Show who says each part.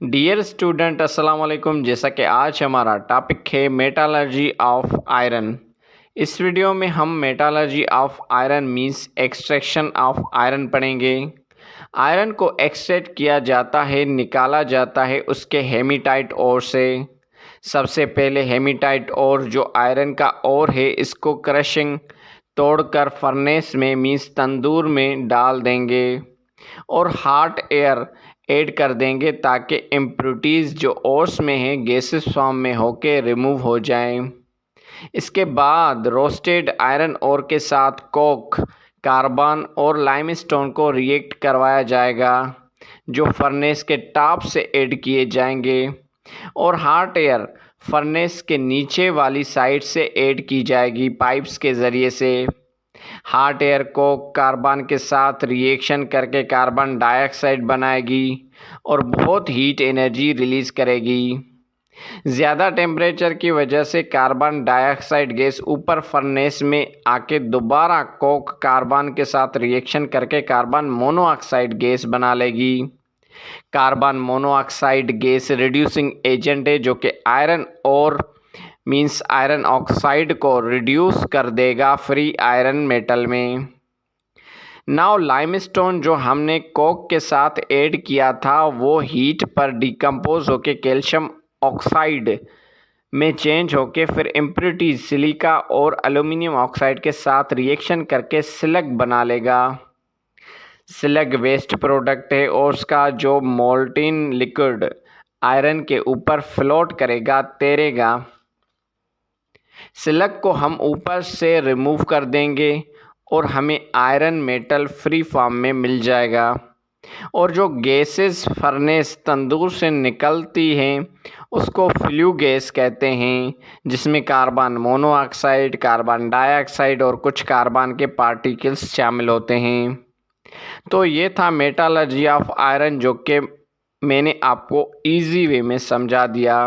Speaker 1: Dear student अस्सलाम वालेकुम। जैसा कि आज हमारा टॉपिक है मेटालर्जी ऑफ आयरन। इस वीडियो में हम metallurgy of iron means extraction of iron पढ़ेंगे। आयरन को एक्सट्रैक्ट किया जाता है, निकाला जाता है उसके हेमेटाइट ओर से। सबसे पहले हेमेटाइट ओर जो आयरन का ओर है इसको क्रशिंग तोड़कर फर्नेस में मींस तंदूर में डाल देंगे और हॉट एयर ऐड कर देंगे ताकि इम्प्योरिटीज़ जो ओर्स में हैं गैसेस फॉर्म में होके रिमूव हो जाएं। इसके बाद रोस्टेड आयरन ओर के साथ कोक, कार्बन और लाइमस्टोन को रिएक्ट करवाया जाएगा जो फर्नेस के टॉप से ऐड किए जाएंगे और हॉट एयर फर्नेस के नीचे वाली साइड से ऐड की जाएगी पाइप्स के ज़रिए से। हॉट एयर को कार्बन के साथ रिएक्शन करके कार्बन डाइऑक्साइड बनाएगी और बहुत हीट एनर्जी रिलीज़ करेगी। ज़्यादा टेम्परेचर की वजह से कार्बन डाइऑक्साइड गैस ऊपर फर्नेस में आके दोबारा कोक कार्बन के साथ रिएक्शन करके कार्बन मोनोऑक्साइड गैस बना लेगी। Carbon monoxide gas reducing agent है जो कि आयरन और मींस आयरन ऑक्साइड को रिड्यूस कर देगा फ्री आयरन मेटल में। नाउ लाइमस्टोन जो हमने कोक के साथ ऐड किया था वो हीट पर डिकम्पोज होके कैल्शियम ऑक्साइड में चेंज होके फिर इम्प्योरिटीज सिलिका और एल्यूमिनियम ऑक्साइड के साथ रिएक्शन करके स्लग बना लेगा। स्लग वेस्ट प्रोडक्ट है और उसका जो मोल्टेन लिक्विड आयरन के ऊपर फ्लोट करेगा, तैरेगा। स्लग को हम ऊपर से रिमूव कर देंगे और हमें आयरन मेटल फ्री फॉर्म में मिल जाएगा। और जो गैसेस फर्नेस तंदूर से निकलती हैं उसको फ्लू गैस कहते हैं, जिसमें कार्बन मोनोऑक्साइड, कार्बन डाइऑक्साइड और कुछ कार्बन के पार्टिकल्स शामिल होते हैं। तो ये था मेटालर्जी ऑफ आयरन जो कि मैंने आपको इजी वे में समझा दिया।